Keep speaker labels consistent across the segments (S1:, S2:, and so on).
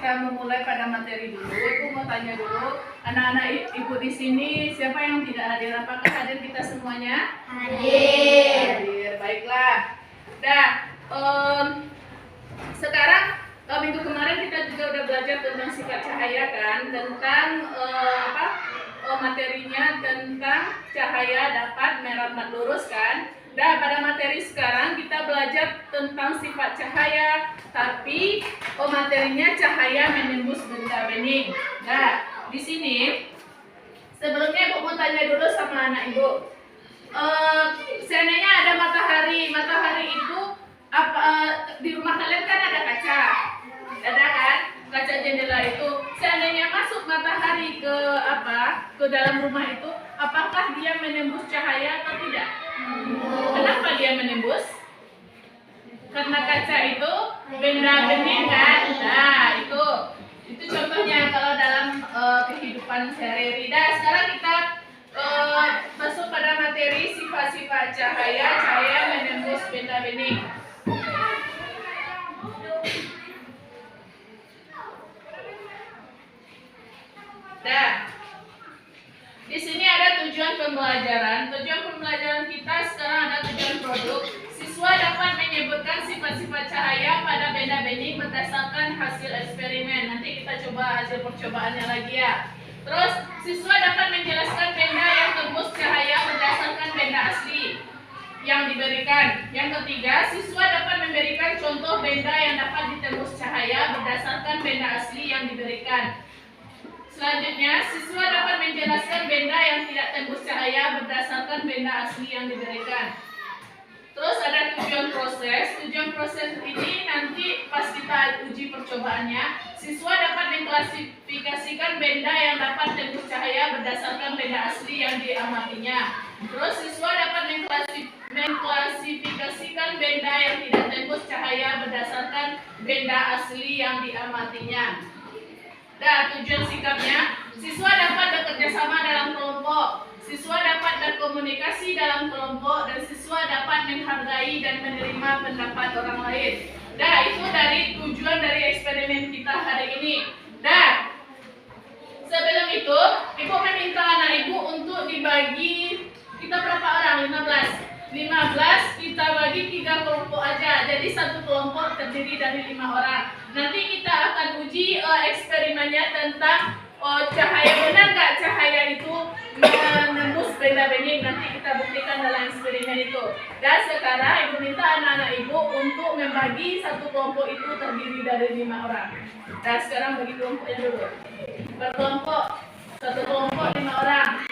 S1: kita memulai pada materi dulu, Ibu mau tanya dulu, anak-anak Ibu di sini siapa yang tidak hadir? Apakah hadir kita semuanya?
S2: Hadir.
S1: Hadir, baiklah. Nah, sekarang minggu kemarin kita juga udah belajar tentang sifat cahaya kan, tentang materinya tentang cahaya dapat merambat lurus kan. Nah, pada materi sekarang kita belajar tentang sifat cahaya, tapi materinya cahaya menembus benda bening. Nah, di sini sebelumnya Ibu mau tanya dulu sama anak Ibu. Seandainya ada matahari itu di rumah kalian kan ada kaca, ada kan? Kaca jendela itu. Seandainya masuk matahari ke dalam rumah itu, apakah dia menembus cahaya atau tidak? Kenapa dia menembus? Karena kaca itu benda bening kan? Nah, itu contohnya kalau dalam kehidupan sehari-hari. Nah, sekarang kita masuk pada materi sifat-sifat cahaya menembus benda bening. Nah, di sini ada tujuan pembelajaran. Tujuan pembelajaran kita sekarang ada tujuan produk. Siswa dapat menyebutkan sifat-sifat cahaya pada benda bening berdasarkan hasil eksperimen. Nanti kita coba hasil percobaannya lagi ya. Terus, siswa dapat menjelaskan benda yang tembus cahaya berdasarkan benda asli yang diberikan. Yang ketiga, siswa dapat memberikan contoh benda yang dapat ditembus cahaya berdasarkan benda asli yang diberikan. Selanjutnya, siswa dapat menjelaskan benda yang tidak tembus cahaya berdasarkan benda asli yang diberikan. Terus ada tujuan proses. Tujuan proses ini nanti pas kita uji percobaannya, siswa dapat mengklasifikasikan benda yang dapat tembus cahaya berdasarkan benda asli yang diamatinya. Terus siswa dapat mengklasifikasikan benda yang tidak tembus cahaya berdasarkan benda asli yang diamatinya. Nah, tujuan sikapnya, siswa dapat bekerja sama dalam kelompok, siswa dapat berkomunikasi dalam kelompok, dan siswa dapat menghargai dan menerima pendapat orang lain. Nah, itu dari tujuan dari eksperimen kita hari ini. Nah, sebelum itu, Ibu meminta anak Ibu untuk dibagi, kita berapa orang? 15 kita bagi 3 kelompok aja. Jadi satu kelompok terdiri dari 5 orang. Nanti kita akan uji eksperimennya tentang cahaya. Benar nggak cahaya itu menembus benda bening? Nanti kita buktikan dalam eksperimen itu. Dan sekarang Ibu minta anak-anak Ibu untuk membagi satu kelompok itu terdiri dari 5 orang. Dan sekarang bagi kelompoknya dulu. Berkelompok, satu kelompok 5 orang.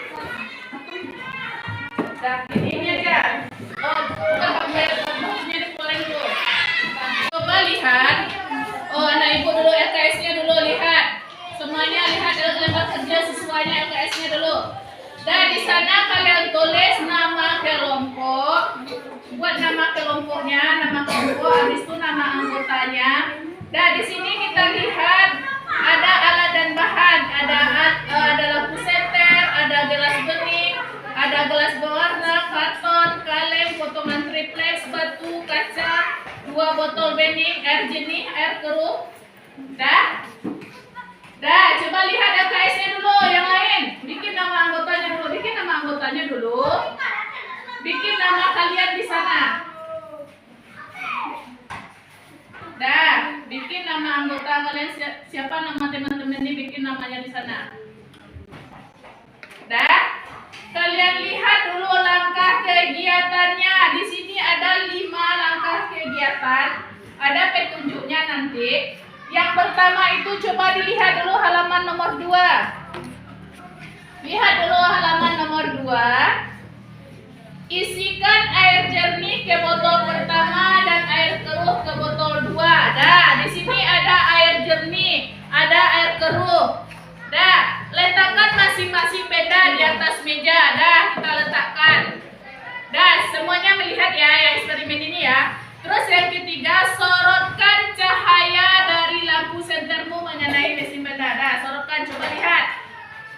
S1: Nah, ini aja. Bukan pakai dipoleng dulu. Coba lihat. Anak Ibu dulu LKS-nya dulu lihat. Semuanya lihat lembar kerja siswanya LKS-nya dulu. Dan di sana kalian tulis nama kelompok. Buat nama kelompoknya, nama kelompok, habis itu nama anggotanya. Dan di sini kita lihat ada alat dan bahan. Ada lampu senter, ada gelas bening, ada gelas berwarna, karton, kaleng, potongan triplex, batu, kaca, 2 botol bening, air jernih, air keruh. Dah, coba lihat LKS-nya dulu, yang lain. Bikin nama anggotanya dulu, bikin nama kalian di sana. Dah, bikin nama anggota kalian, siapa nama teman-teman ini, bikin namanya di sana. Dah. Kalian lihat dulu langkah kegiatannya. Di sini ada 5 langkah kegiatan. Ada petunjuknya nanti. Yang pertama itu coba dilihat dulu halaman nomor 2. Lihat dulu halaman nomor 2. Isikan air jernih ke botol pertama dan air keruh ke botol 2. Nah, di sini ada air jernih, ada air keruh. Dah, letakkan masing-masing benda di atas meja. Dah, kita letakkan. Dah, semuanya melihat ya yang eksperimen ini ya. Terus yang ketiga, sorotkan cahaya dari lampu sentermu mengenai mesin benda. Dah, sorotkan, coba lihat.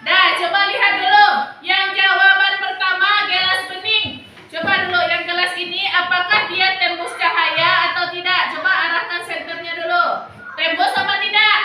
S1: Dah, coba lihat dulu. Yang jawaban pertama gelas bening. Coba dulu yang gelas ini apakah dia tembus cahaya atau tidak? Coba arahkan senternya dulu. Tembus apa tidak?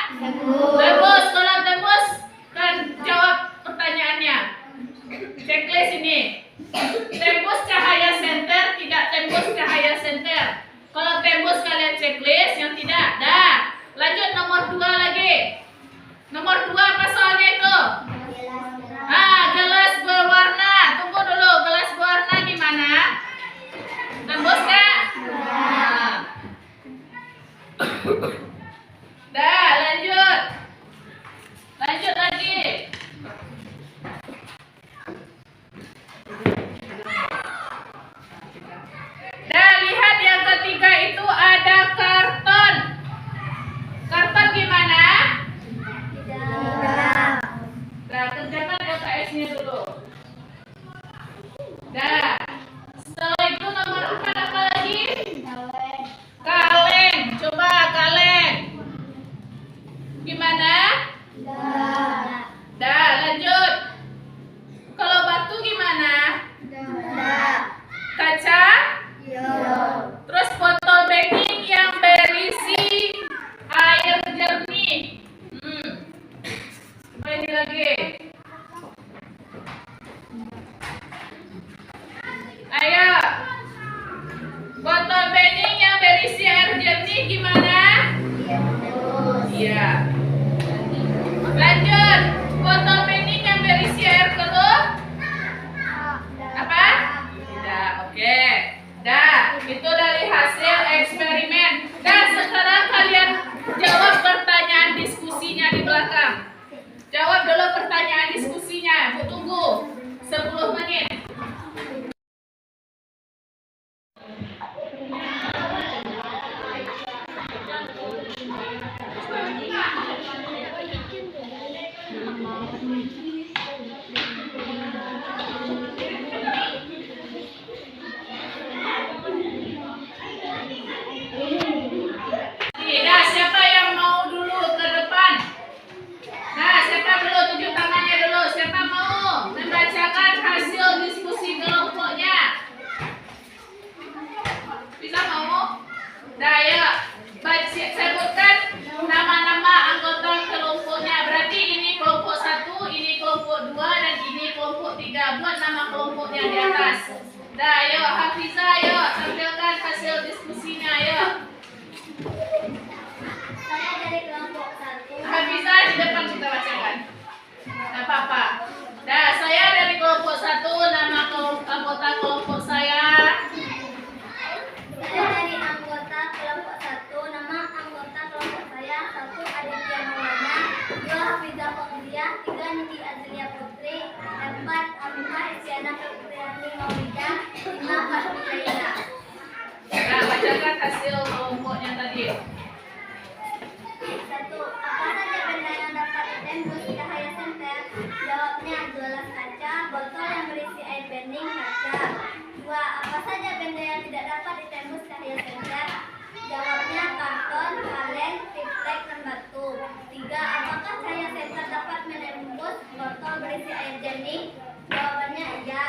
S1: Iya. Lanjut. Foto bening yang berisi air keruh? Apa? Tidak. Oke. Dah, itu dari hasil eksperimen. Dan sekarang kalian jawab pertanyaan diskusinya di belakang. Jawab dulu pertanyaan diskusinya. Bu tunggu 10 menit. Nah, siapa yang mau dulu ke depan? Nah, siapa dulu? Tunjuk tangannya dulu. Siapa mau membacakan hasil diskusi kelompoknya? Bisa mau? Nah, ya. Sebutkan nama-nama anggota kelompoknya. Berarti ini kelompok 1, ini kelompok 2, dan ini kelompok 3. Buat nama kelompoknya di atas. Nah, yuk Hafizah, yuk tampilkan hasil diskusinya, yuk.
S2: Saya dari kelompok 1.
S1: Hafizah di depan kita bacakan. Nah, Papa. Nah, saya dari kelompok 1, nama anggota kelompok saya.
S2: Saya dari anggota kelompok 1. Nama anggota kelompok saya 1 Aditya Maulana, 2 Hafizah Fakhriah, 3 Niti Azlia Putri, 4 Amimah Isyana Fitriani Maulidah, 5 Fatmi Laila.
S1: Nah, bacakan hasil kelompoknya tadi.
S2: 1. Apa saja benda yang dapat ditembus cahaya senter? Jawabnya gelas kaca, botol yang berisi air bening, kaca. 2. Apa saja benda yang tidak dapat ditembus cahaya senter? Jawabnya karton, kaleng, triplek, dan batu. 3. Apakah cahaya senter dapat menembus botol berisi air bening? Jawabannya iya.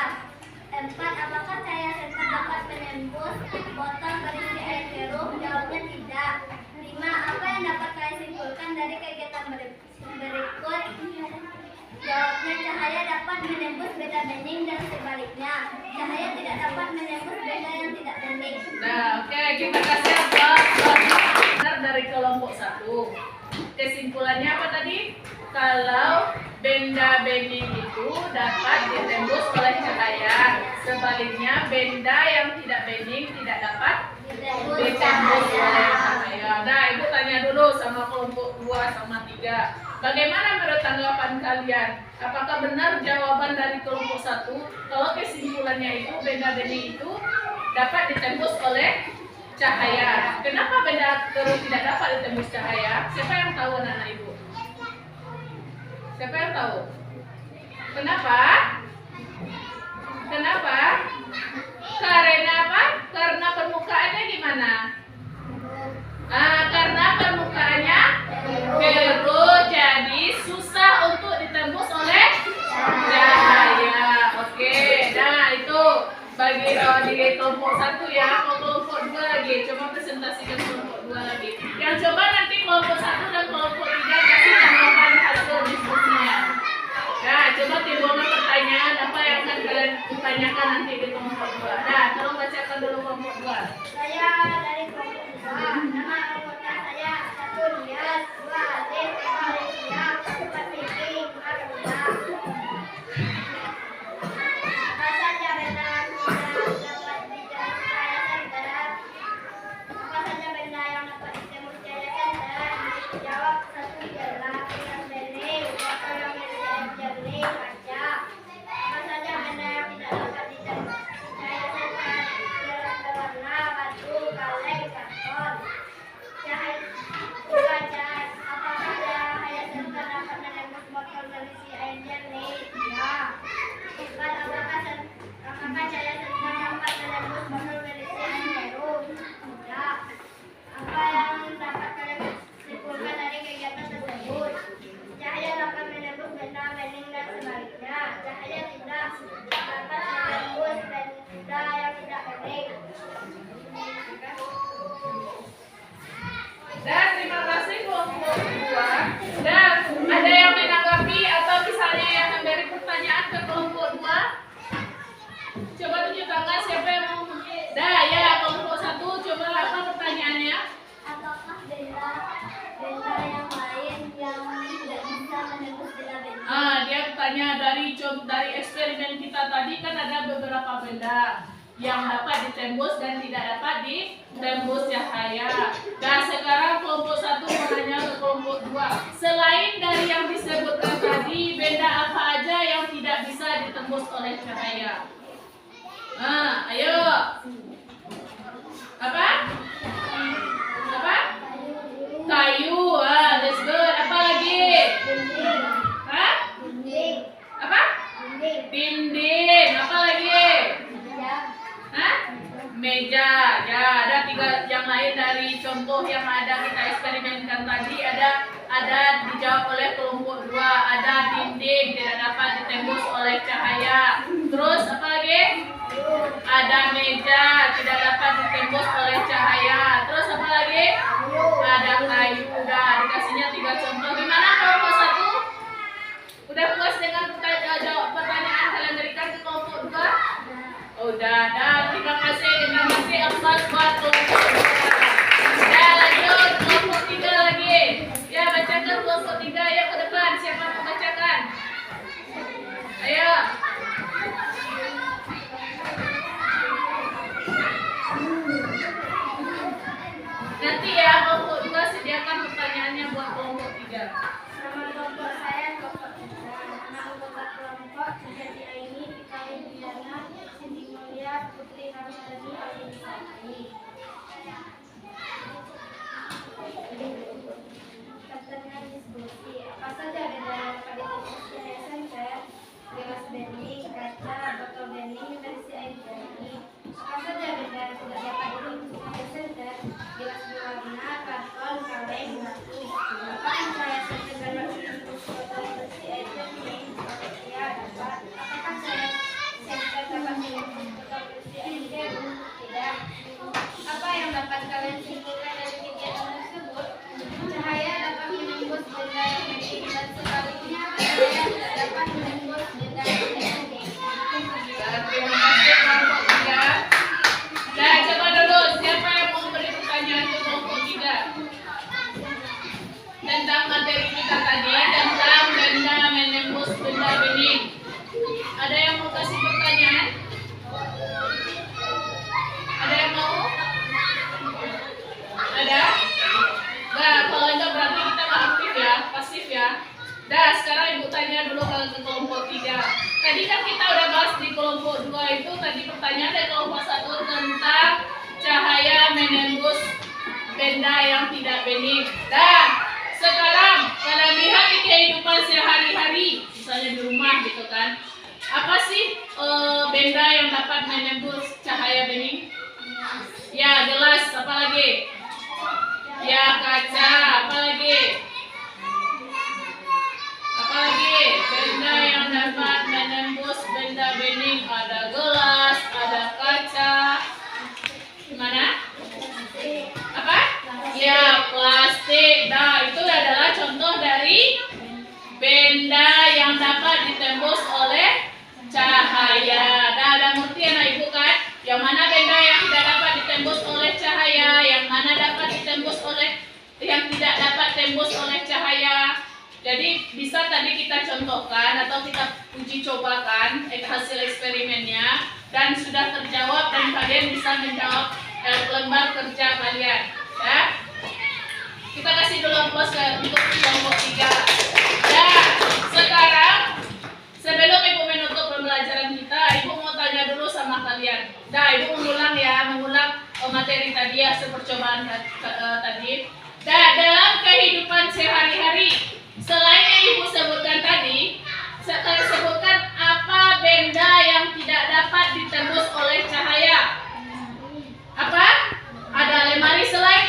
S2: 4. Apakah cahaya senter dapat menembus botol berisi air keruh? Jawabnya tidak. 5. Apa yang dapat kalian simpulkan dari kegiatan berikut? Jawabnya cahaya dapat menembus benda bening dan sebaliknya. Cahaya tidak dapat menembus benda yang tidak bening.
S1: Nah, oke, kita kasih benar dari kelompok 1. Kesimpulannya apa tadi? Kalau benda bening itu dapat ditembus oleh cahaya, sebaliknya benda yang tidak bening tidak dapat ditembus oleh cahaya. Nah, Ibu tanya dulu sama kelompok 2 sama 3. Bagaimana menurut tanggapan kalian? Apakah benar jawaban dari kelompok 1 kalau kesimpulannya itu benda bening itu dapat ditembus oleh cahaya? Kenapa benda keruh tidak dapat ditembus cahaya? Siapa yang tahu anak-anak Ibu? Siapa yang tahu? Kenapa? Kenapa? Karena apa? Karena permukaannya gimana? Karena permukaannya keruh, jadi susah untuk ditembus oleh cahaya. Oke, nah itu bagi di kelompok 1 ya. Kelompok 2 lagi, coba presentasikan kelompok 2 lagi. Yang coba nanti kelompok 1 dan kelompok 3 kasih tanggapan hasil diskusinya. Nah, coba timbulkan pertanyaan apa yang akan kalian tanyakan nanti di kelompok 2. Nah, tolong bacakan dulu kelompok 2.
S2: Saya dari kelompok 2. Nama anggota saya 1 Nias, 2 Aziz, 3 Alicia, 4 Vicky, 5 Rula. Apa saja benda yang tidak dapat ditembus cahaya senter? Apa saja benda yang dapat ditembus cahaya senter? Jawab 1 gelas, 2 bening, botol yang berisi air jernih, kaca. Apa saja benda yang tidak dapat ditembus cahaya senter? Gelas berwarna, batu, kaleng,
S1: yang dapat ditembus dan tidak dapat ditembus cahaya. Dan sekarang kelompok 1 menanya ke kelompok 2. Selain dari yang disebutkan tadi, benda apa aja yang tidak bisa ditembus oleh cahaya? Ayo. Apa? Apa? Kayu. That's good. Apa lagi? Hah? Apa? Dinding. Apa lagi? Hah? Meja. Ya, ada 3 yang lain dari contoh yang ada kita eksperimenkan tadi. Ada dijawab oleh kelompok 2. Ada dinding tidak dapat ditembus oleh cahaya. Terus apa lagi? Ada meja tidak dapat ditembus oleh cahaya. Terus apa lagi? Ada kayu. Udah dikasihnya 3 contoh. Gimana kelompok 1? Udah puas dengan jawab pertanyaan kalian berikan ke kelompok 2? Udah. Dan terima kasih atas buat kelompok 2. Ya, lanjut kelompok 3 lagi. Ya, bacakan kelompok 3. Ayo ke depan. Siapa mau bacakan? Ayo. Nanti ya kelompok 2 sediakan pertanyaannya buat kelompok 3.
S2: Nama kelompok saya kelompok 3. Nama anggota kelompok Sejati Aini, Fikari Diana, Cindy Mulia, Putri Hamsani, Aldi Sari. Pertanyaan diskusi. Apa saja benda yang dapat ditembus cahaya senter? Gelas bening, kaca, botol bening, versi air bening. Apa saja benda yang tidak dapat ditembus cahaya senter? Gelas berwarna, karton, kaleng, batu. Apakah cahaya senter dapat ditembus botol versi air bening? Ya, dapat. Apakah cahaya senter dapat ditembus botol versi air bening? Tidak. Apa yang dapat kalian simpulkan dari kegiatan tersebut? Cahaya dapat menembus benda yang bening dan sebaliknya cahaya tidak dapat menembus benda yang bening.
S1: Terima kasih kelompok 3. Nah, coba dulu siapa yang mau beri pertanyaan ke kelompok 3 tentang materi kita tadi, tentang benda menembus benda bening. Ada yang mau kasih pertanyaan? Ada yang mau? Ada? Nah, kalau enggak berarti kita nggak aktif ya, pasif ya. Dah, sekarang ibu tanya dulu ke kelompok 3. Tadi kan kita udah bahas di kelompok 2 itu, tadi pertanyaan dari kelompok 1 tentang cahaya menembus benda yang tidak bening. Dan sekarang kalian lihat di kehidupan sehari-hari, misalnya di rumah gitu kan, apa sih benda yang dapat menembus cahaya bening? Ya, gelas. Apa lagi? Ya, kaca. Apa lagi? Apa lagi? Benda yang dapat menembus benda bening. Ada gelas, ada kaca. Gimana? Apa? Ya, plastik. Nah, itu adalah contoh dari benda yang dapat ditembus oleh cahaya. Nah, ada ngerti anak ibu kan? Yang mana benda yang tidak dapat ditembus oleh cahaya, yang mana dapat ditembus oleh, yang tidak dapat tembus oleh cahaya. Jadi bisa tadi kita contohkan atau kita uji cobakan hasil eksperimennya dan sudah terjawab dan kalian bisa menjawab lembar kerja kalian. Ya. Kita kasih dulu aplaus untuk kelompok 3. Ya, sekarang sebelum ibu menutup pembelajaran kita, ibu mau tanya dulu sama kalian. Nah, ibu mengulang materi tadi hasil percobaan tadi. Nah, dalam kehidupan sehari-hari, selain yang ibu sebutkan tadi, saya sebutkan apa benda yang tidak dapat ditembus oleh cahaya? Apa? Ada lemari selain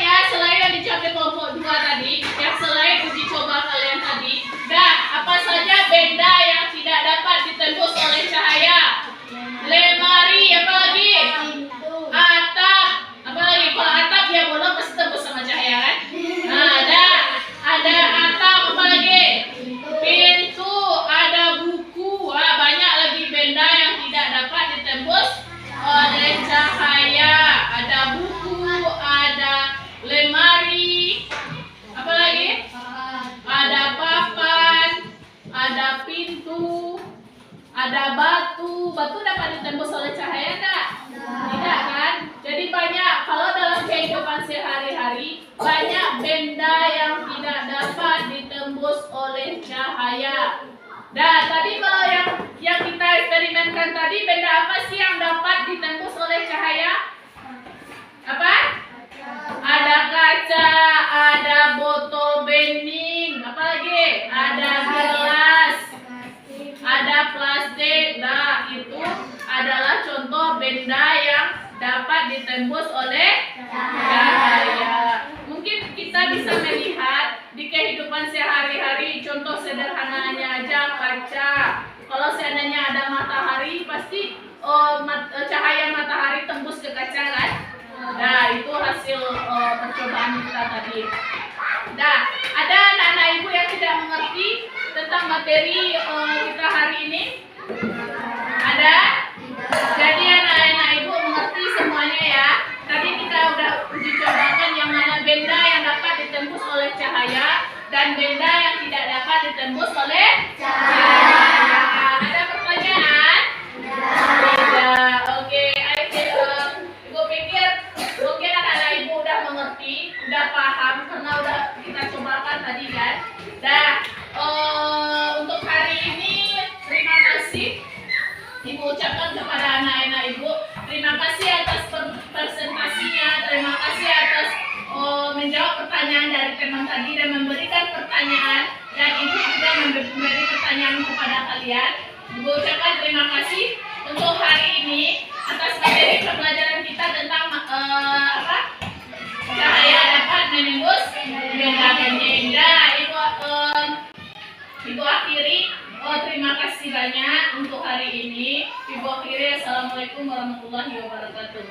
S1: yang dijawab di kelompok 2 tadi, yang selain uji coba kalian tadi. Nah, apa saja benda yang tidak dapat ditembus oleh cahaya? Lemari, apa lagi? Atap, apa lagi? Kalau atap dia bolong pasti tembus sama cahaya kan? Nah, ada atap, apa lagi? Pintu, ada buku, banyak lagi benda yang tidak dapat ditembus oleh cahaya. dapat ditembus oleh cahaya? Apa? Ada kaca, ada botol bening, apa lagi? Ada gelas, ada plastik. Nah, itu adalah contoh benda yang dapat ditembus oleh cahaya. Mungkin kita bisa melihat di kehidupan sehari-hari, contoh sederhananya aja kaca. Kalau seandainya ada matahari, pasti cahaya matahari tembus ke kaca kan? Nah, itu hasil percobaan kita tadi. Nah, ada anak-anak ibu yang tidak mengerti tentang materi kita hari ini? Ada? Jadi anak-anak ibu mengerti semuanya ya. Tadi kita udah uji cobakan yang mana benda yang dapat ditembus oleh cahaya dan benda yang tidak dapat ditembus oleh cahaya. Ada pertanyaan? Tidak. Oke, ibu pikir mungkin anak-anak ibu udah mengerti, udah paham karena udah kita cobakan tadi kan. Nah, untuk hari ini terima kasih ibu ucapkan kepada anak-anak ibu. Terima kasih atas presentasinya, terima kasih atas menjawab pertanyaan dari teman tadi dan memberikan pertanyaan, dan ibu juga memberi pertanyaan kepada kalian. Ibu ucapkan terima kasih untuk hari ini atas materi pembelajaran kita tentang cahaya dapat menembus benda-benda. Ibu akhiri. Terima kasih banyak untuk hari ini. Ibu akhiri. Assalamualaikum warahmatullahi wabarakatuh.